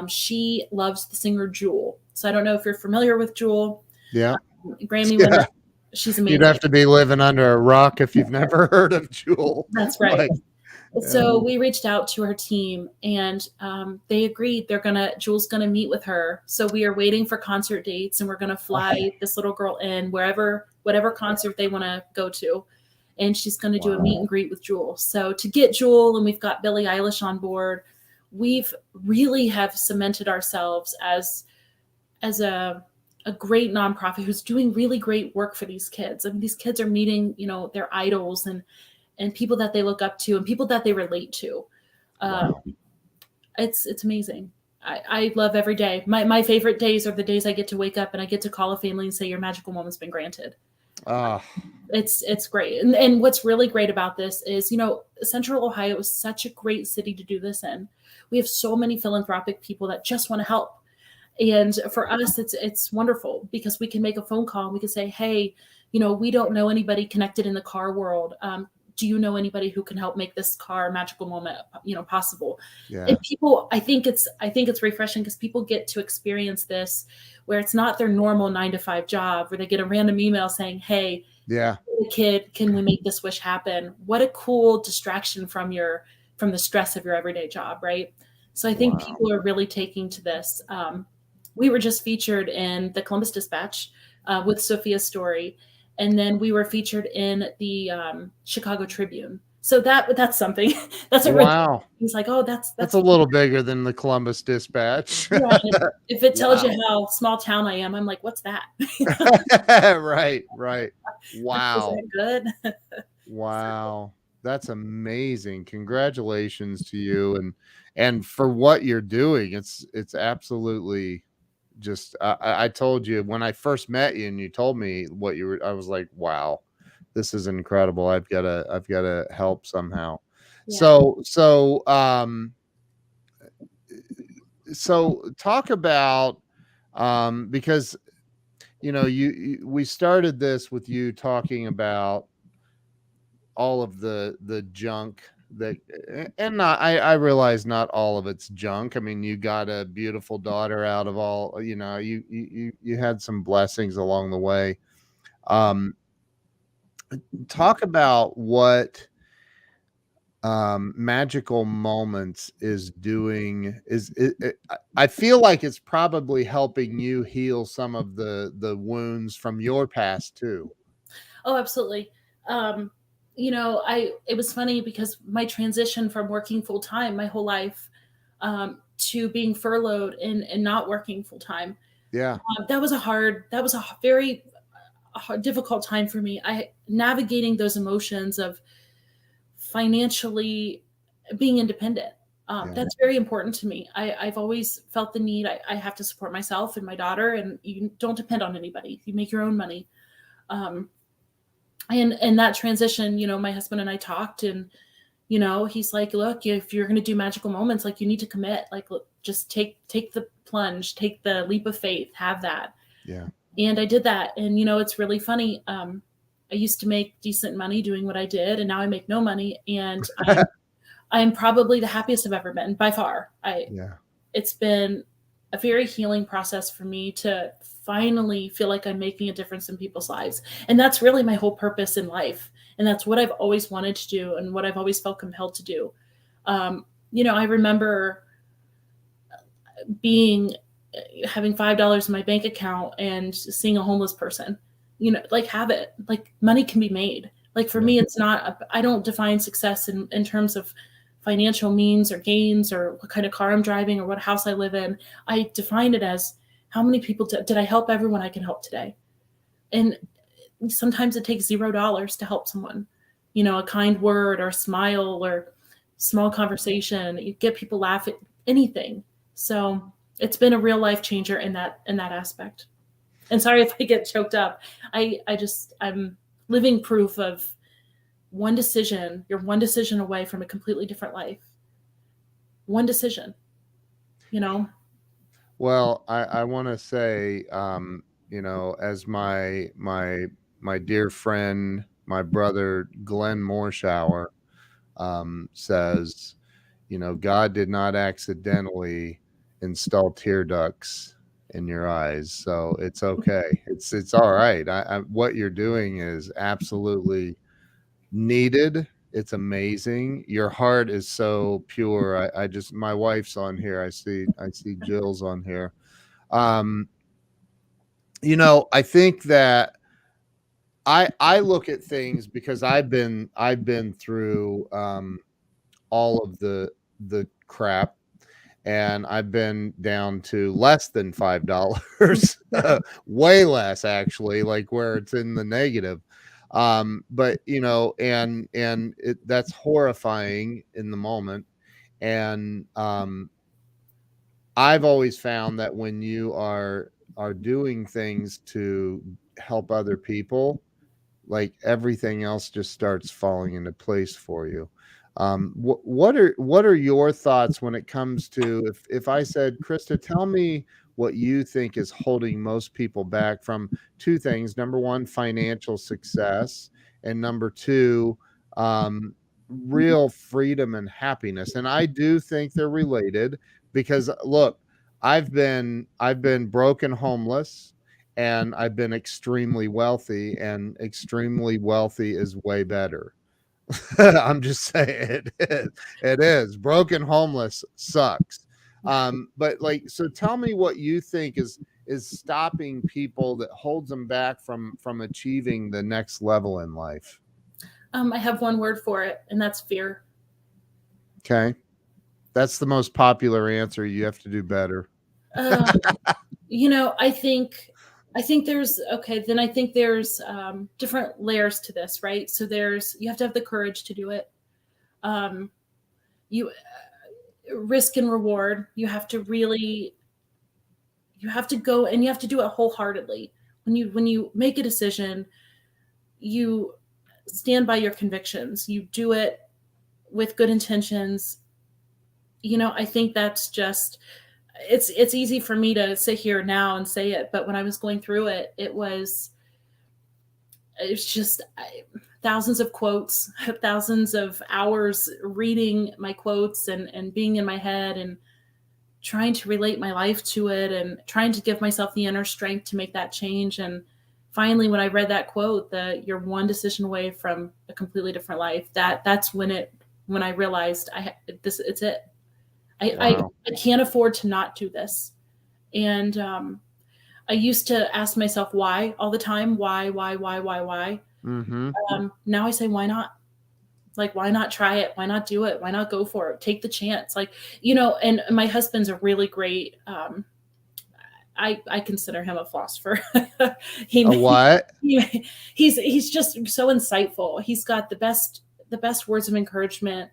She loves the singer Jewel. So I don't know if you're familiar with Jewel. Yeah. Grammy winner. She's amazing. You'd have to be living under a rock if you've never heard of Jewel. That's right. So we reached out to her team, and they agreed Jewel's gonna meet with her. So we are waiting for concert dates, and we're gonna fly this little girl in whatever concert they want to go to. And she's going to do a meet and greet with Jewel. So to get Jewel, and we've got Billie Eilish on board, we've really have cemented ourselves as a great nonprofit who's doing really great work for these kids. I mean, these kids are meeting, their idols and people that they look up to and people that they relate to. It's amazing. I love every day. My favorite days are the days I get to wake up and I get to call a family and say, your magical moment's been granted. Ah, It's great. And what's really great about this is, Central Ohio is such a great city to do this in. We have so many philanthropic people that just want to help. And for us, it's wonderful because we can make a phone call and we can say, hey, we don't know anybody connected in the car world. Do you know anybody who can help make this car magical moment, possible? yeah, And people, I think it's refreshing because people get to experience this where it's not their normal 9 to 5 job where they get a random email saying, hey, yeah. the kid, can we make this wish happen? What a cool distraction from the stress of your everyday job, right? So I think Wow. people are really taking to this. We were just featured in the Columbus Dispatch with Sophia's story, and then we were featured in the Chicago Tribune. So that's something. That's a really. Wow. He's like, oh, that's That's a little bigger than the Columbus Dispatch. yeah. If it tells you Wow. how small town I am, I'm like, what's that? Right, right. Is Wow. that good? Wow. That's amazing. Congratulations to you and for what you're doing. It's absolutely just I told you when I first met you and you told me what you were, I was like, wow, this is incredible. I've gotta help somehow. Yeah. So talk about because we started this with you talking about all of the junk that and not I realize not all of it's junk. I mean, you got a beautiful daughter out of all, you had some blessings along the way. Um talk about what magical moments is doing I feel like it's probably helping you heal some of the wounds from your past too. Oh, absolutely. Um, it was funny because my transition from working full time my whole life to being furloughed and not working full time. Yeah, That was a very difficult time for me. I navigating those emotions of financially being independent. yeah, That's very important to me. I've always felt the need. I have to support myself and my daughter, and you don't depend on anybody. You make your own money. Um, and that transition, my husband and I talked, and he's like, look, if you're going to do magical moments, like, you need to commit, like, look, just take the plunge, take the leap of faith, have that. yeah. And I did that. And it's really funny. I used to make decent money doing what I did, and now I make no money, and I'm probably the happiest I've ever been by far. Yeah. It's been a very healing process for me to finally feel like I'm making a difference in people's lives. And that's really my whole purpose in life. And that's what I've always wanted to do and what I've always felt compelled to do. I remember being having $5 in my bank account and seeing a homeless person, like, have it, like, money can be made. Like, for Yeah. me, it's not, I don't define success in terms of financial means or gains or what kind of car I'm driving or what house I live in. I define it as how many people did I help everyone I can help today? And sometimes it takes $0 to help someone, a kind word or a smile or small conversation. You get people laughing, anything. So it's been a real life changer in that aspect. And sorry if I get choked up. I'm living proof of one decision. You're one decision away from a completely different life. One decision, you know? Well, I want to say, as my dear friend, my brother Glenn Morshower, says, God did not accidentally install tear ducts in your eyes, so it's okay. It's all right. What you're doing is absolutely needed. It's amazing. Your heart is so pure. I just my wife's on here. I see Jill's on here. Um, I think that I look at things because I've been through all of the crap, and I've been down to less than $5, way less actually, like where it's in the negative. But that's horrifying in the moment. And I've always found that when you are doing things to help other people, like everything else just starts falling into place for you. What are your thoughts when it comes to, if I said, Krista, tell me what you think is holding most people back from two things. Number one, financial success, and number two, real freedom and happiness. And I do think they're related because look, I've been broken homeless, and I've been extremely wealthy, and extremely wealthy is way better. I'm just saying it is. It is. Broken homeless sucks. But like, so tell me what you think is stopping people, that holds them back from achieving the next level in life. I have one word for it, and that's fear. Okay. That's the most popular answer. You have to do better. Uh, you know, I think there's okay. Then I think there's different layers to this, right? So there's you have to have the courage to do it. Um, you risk and reward. You have to go and you have to do it wholeheartedly. When you make a decision, you stand by your convictions. You do it with good intentions. You know, I think that's just it's easy for me to sit here now and say it, but when I was going through it, it's just thousands of quotes, thousands of hours reading my quotes and being in my head and trying to relate my life to it and trying to give myself the inner strength to make that change. And finally, when I read that quote, that you're one decision away from a completely different life, that's when I realized it's it. Wow. I can't afford to not do this. And I used to ask myself why all the time. Why? Mm-hmm. Now I say, why not? Like, why not try it? Why not do it? Why not go for it? Take the chance. Like, you know, and my husband's a really great, I consider him a philosopher. A he, what? he's just so insightful. He's got the best words of encouragement.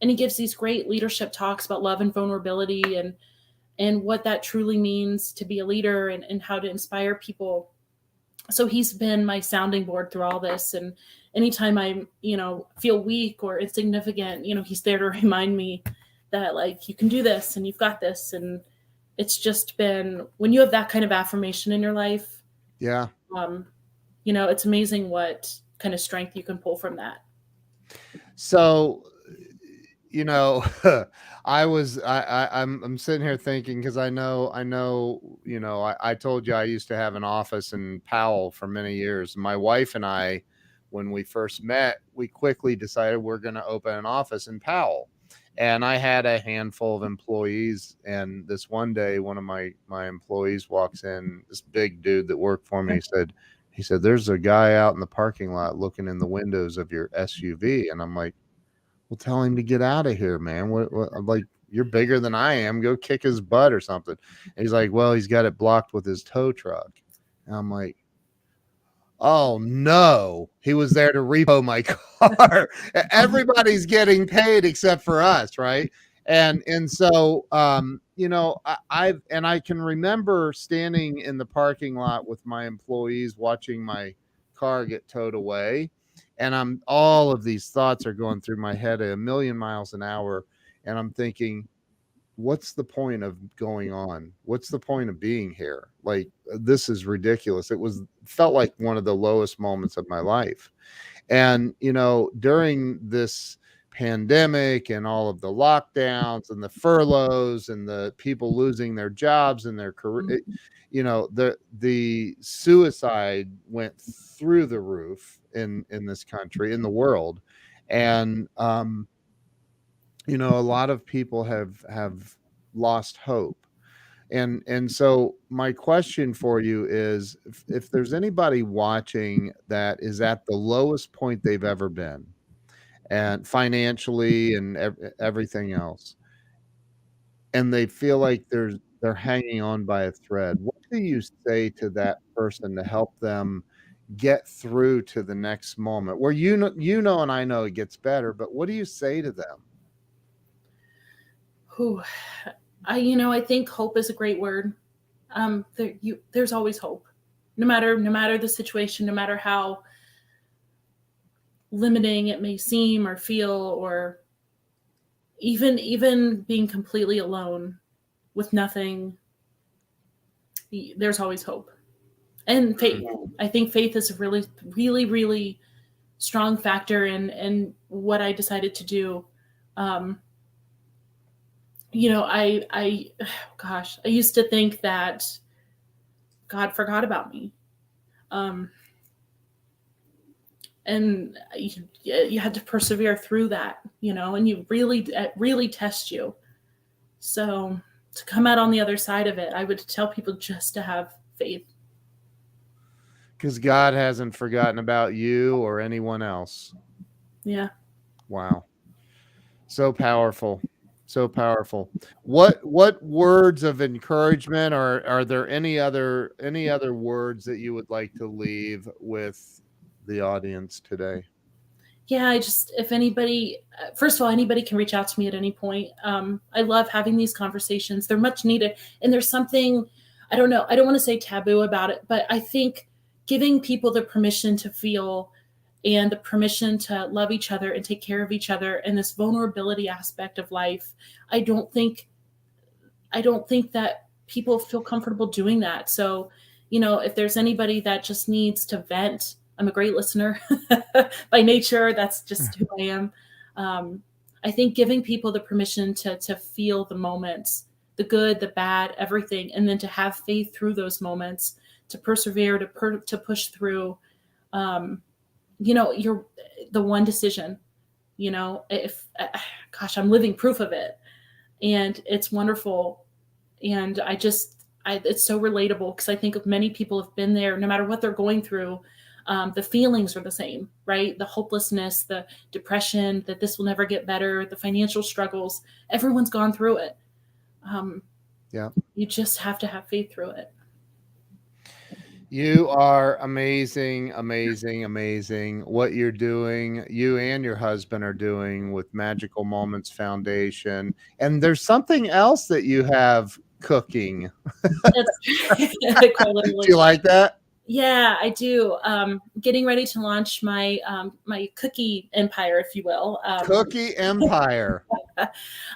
And he gives these great leadership talks about love and vulnerability and what that truly means to be a leader and how to inspire people. So he's been my sounding board through all this. And anytime I, you know, feel weak or insignificant, you know, he's there to remind me that like you can do this and you've got this. And it's just been when you have that kind of affirmation in your life, Yeah. um, you know, it's amazing what kind of strength you can pull from that. So, you know, I'm sitting here thinking, because I know, I told you I used to have an office in Powell for many years. My wife and I, when we first met, we quickly decided we're going to open an office in Powell. And I had a handful of employees, and this one day, one of my employees walks in, this big dude that worked for me. He said, there's a guy out in the parking lot looking in the windows of your SUV. And I'm like, well, tell him to get out of here, man. I'm like, you're bigger than I am. Go kick his butt or something. And he's like, well, he's got it blocked with his tow truck. And I'm like, oh no, he was there to repo my car. Everybody's getting paid except for us, right? And so I can remember standing in the parking lot with my employees watching my car get towed away. And all of these thoughts are going through my head at a million miles an hour. And I'm thinking, what's the point of going on? What's the point of being here? Like, this is ridiculous. Felt like one of the lowest moments of my life. And, during this pandemic and all of the lockdowns and the furloughs and the people losing their jobs and their career, the suicide went through the roof in this country, in the world. And, a lot of people have lost hope. And so my question for you is, if there's anybody watching that is at the lowest point they've ever been, and financially and everything else, and they feel like they're hanging on by a thread, what do you say to that person to help them get through to the next moment where and I know it gets better, but what do you say to them? Whew. I think hope is a great word. There's always hope. no matter the situation, no matter how limiting it may seem or feel, or even being completely alone with nothing, there's always hope and faith. I think faith is a really, really, really strong factor in what I decided to do. I used to think that God forgot about me. And you had to persevere through that, and you really test you. So to come out on the other side of it, I would tell people just to have faith. Because God hasn't forgotten about you or anyone else. Yeah. Wow. So powerful. So powerful. What words of encouragement, or are there any other words that you would like to leave with the audience today? Yeah, if anybody, first of all, anybody can reach out to me at any point. I love having these conversations. They're much needed. And there's something, I don't know, I don't want to say taboo about it, but I think giving people the permission to feel and the permission to love each other and take care of each other and this vulnerability aspect of life, I don't think that people feel comfortable doing that. So, if there's anybody that just needs to vent, I'm a great listener by nature. That's just who I am. I think giving people the permission to feel the moments, the good, the bad, everything, and then to have faith through those moments, to persevere, to push through. You're the one decision. If I'm living proof of it, and it's wonderful. And it's so relatable because I think of many people have been there, no matter what they're going through. The feelings are the same, right? The hopelessness, the depression, that this will never get better, the financial struggles, everyone's gone through it. You just have to have faith through it. You are amazing, amazing, amazing. What you're doing, you and your husband are doing with Magical Moments Foundation. And there's something else that you have cooking. Do you like that? Yeah, I do. Getting ready to launch my cookie empire, if you will. Cookie empire.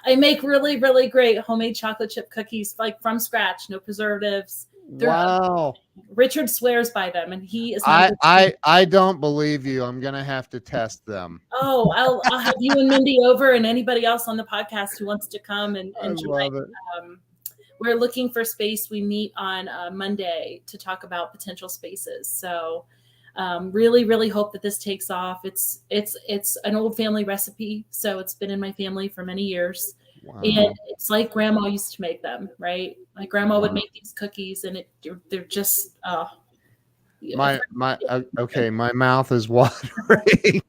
I make really, really great homemade chocolate chip cookies, like from scratch, no preservatives. Wow. Richard swears by them, and he is. I don't believe you. I'm gonna have to test them. Oh, I'll have you and Mindy over, and anybody else on the podcast who wants to come and love it. We're looking for space. We meet on Monday to talk about potential spaces. So really, really hope that this takes off. It's an old family recipe, so it's been in my family for many years. Wow. And it's like grandma used to make them, right? My grandma would make these cookies, and they're just my mouth is watering.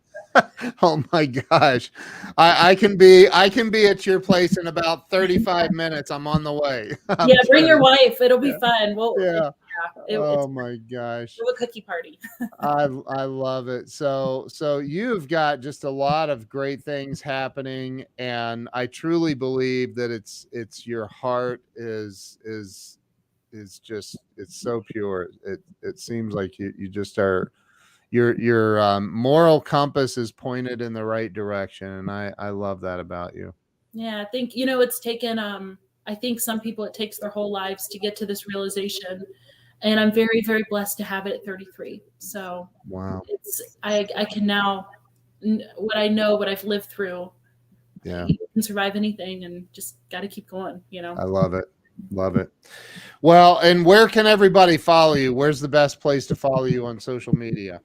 Oh my gosh. I can be at your place in about 35 minutes. I'm on the way. Yeah, bring your wife. It'll be fun. Oh my gosh. We'll have a cookie party. I love it. So you've got just a lot of great things happening, and I truly believe that it's your heart is just, it's so pure. It seems like you just are, your moral compass is pointed in the right direction, and I love that about you. Yeah, I think it's taken I think some people, it takes their whole lives to get to this realization, and I'm very, very blessed to have it at 33. So wow, I can now, what I've lived through. Yeah, you can survive anything, and just got to keep going. I love it. Love it. Well, and where can everybody follow you? Where's the best place to follow you on social media?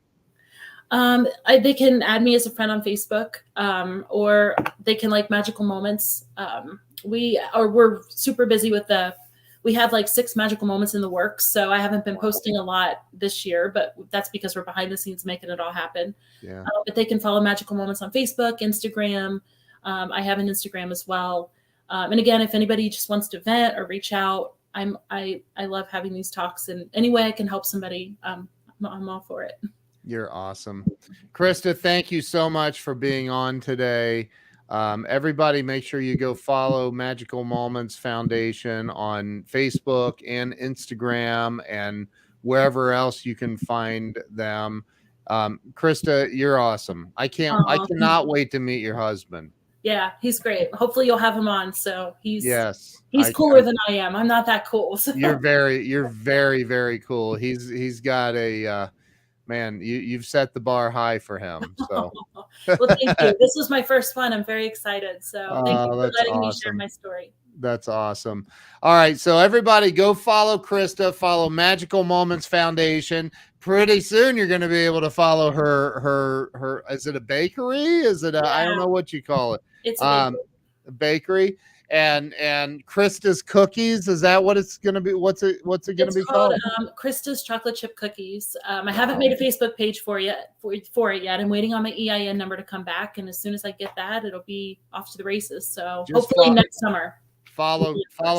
They can add me as a friend on Facebook, or they can like Magical Moments. We're super busy with we have like 6 Magical Moments in the works. So I haven't been posting a lot this year, but that's because we're behind the scenes making it all happen. Yeah. But they can follow Magical Moments on Facebook, Instagram. I have an Instagram as well. And again, if anybody just wants to vent or reach out, I love having these talks, and any way I can help somebody, I'm all for it. You're awesome. Krista, thank you so much for being on today. Everybody, make sure you go follow Magical Moments Foundation on Facebook and Instagram, and wherever else you can find them. Krista, you're awesome. I cannot wait to meet your husband. Yeah, he's great. Hopefully you'll have him on. So he's cooler than I am. I'm not that cool. So. You're very, very cool. He's got a man, you've set the bar high for him. So well, thank you. This was my first one. I'm very excited. So thank you for letting me share my story. That's awesome. All right. So everybody go follow Krista, follow Magical Moments Foundation. Pretty soon you're going to be able to follow her. Is it a bakery? Is it I don't know what you call it. It's a bakery. And Krista's Cookies, is that what it's going to be? What's it going to be called? Krista's Chocolate Chip Cookies. I haven't made a Facebook page for it yet. I'm waiting on my EIN number to come back, and as soon as I get that, it'll be off to the races. So hopefully next summer. Follow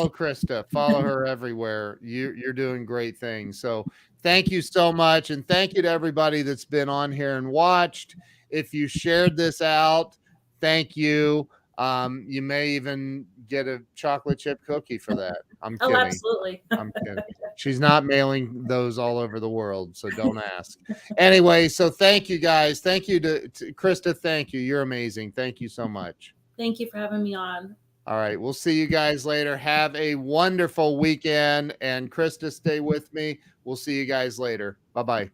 Krista. Follow her everywhere. You're doing great things. So thank you so much, and thank you to everybody that's been on here and watched. If you shared this out, thank you. You may even get a chocolate chip cookie for that. I'm kidding. Oh, absolutely. I'm kidding. She's not mailing those all over the world, so don't ask. Anyway, so thank you guys. Thank you to Krista. Thank you. You're amazing. Thank you so much. Thank you for having me on. All right. We'll see you guys later. Have a wonderful weekend. And Krista, stay with me. We'll see you guys later. Bye-bye.